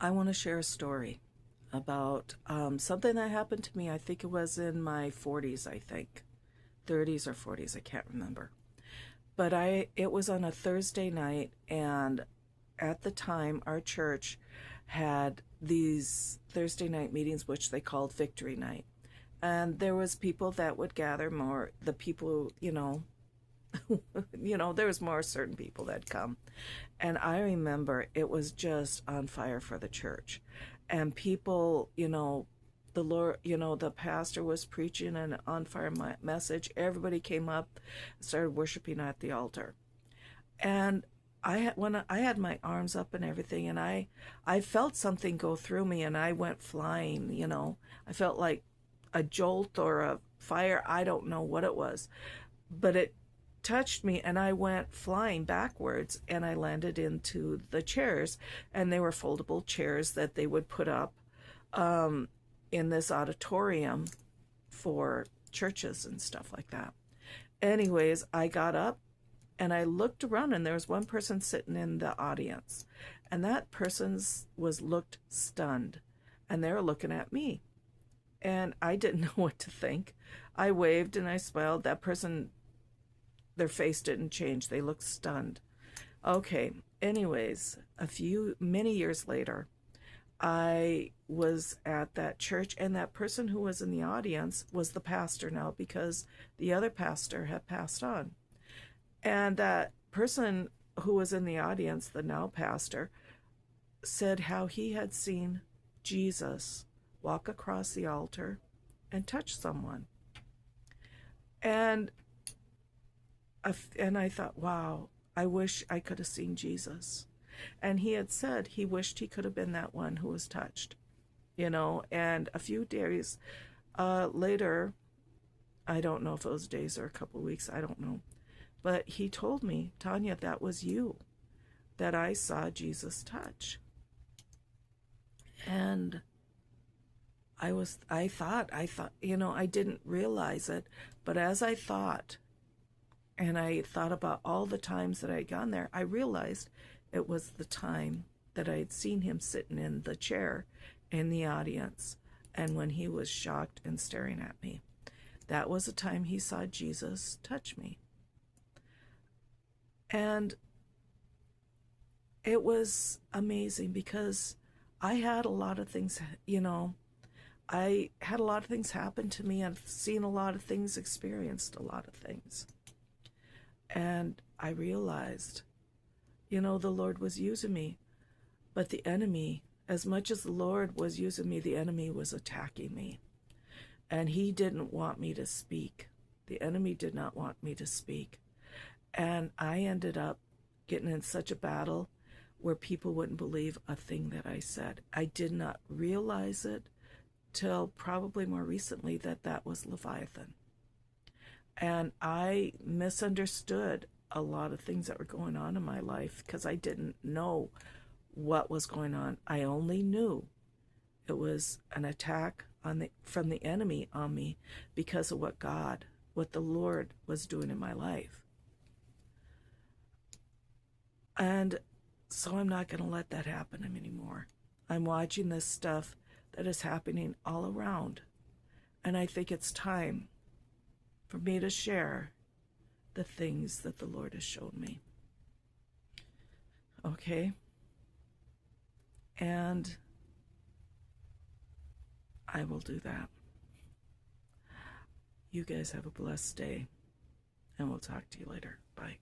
I want to share a story about something that happened to me. I think it was in my 40s, I think. 30s or 40s, I can't remember. But it was on a Thursday night, and at the time, our church had these Thursday night meetings, which they called Victory Night. And there was people that would gather more, the people, there was more certain people that come. And I remember it was just on fire for the church. And people, the Lord, the pastor was preaching an on fire message. Everybody came up, started worshiping at the altar. And when I had my arms up and everything, and I felt something go through me, and I went flying. I felt like a jolt or a fire. I don't know what it was, but it touched me, and I went flying backwards, and I landed into the chairs, and they were foldable chairs that they would put up in this auditorium for churches and stuff like that. Anyways, I got up and I looked around, and there was one person sitting in the audience, and that person looked stunned, and they were looking at me, and I didn't know what to think. I waved and I smiled. That person, their face didn't change. They looked stunned. Okay. Anyways, many years later, I was at that church, and that person who was in the audience was the pastor now, because the other pastor had passed on. And that person who was in the audience, the now pastor, said how he had seen Jesus walk across the altar and touch someone. And I thought, wow, I wish I could have seen Jesus. And he had said he wished he could have been that one who was touched, and a few days later, I don't know if it was days or a couple of weeks, I don't know, but he told me, Tanya, that was you that I saw Jesus touch. And I thought, I didn't realize it, but as I thought, and I thought about all the times that I had gone there, I realized it was the time that I had seen him sitting in the chair in the audience, and when he was shocked and staring at me. That was the time he saw Jesus touch me. And it was amazing, because I had a lot of things, I had a lot of things happen to me. I've seen a lot of things, experienced a lot of things. And I realized, the Lord was using me, but the enemy, as much as the Lord was using me, the enemy was attacking me. And he didn't want me to speak. The enemy did not want me to speak. And I ended up getting in such a battle where people wouldn't believe a thing that I said. I did not realize it till probably more recently that was Leviathan. And I misunderstood a lot of things that were going on in my life, because I didn't know what was going on. I only knew it was an attack from the enemy on me, because of what the Lord was doing in my life. And so I'm not going to let that happen anymore. I'm watching this stuff that is happening all around, and I think it's time for me to share the things that the Lord has shown me. Okay? And I will do that. You guys have a blessed day, and we'll talk to you later. Bye.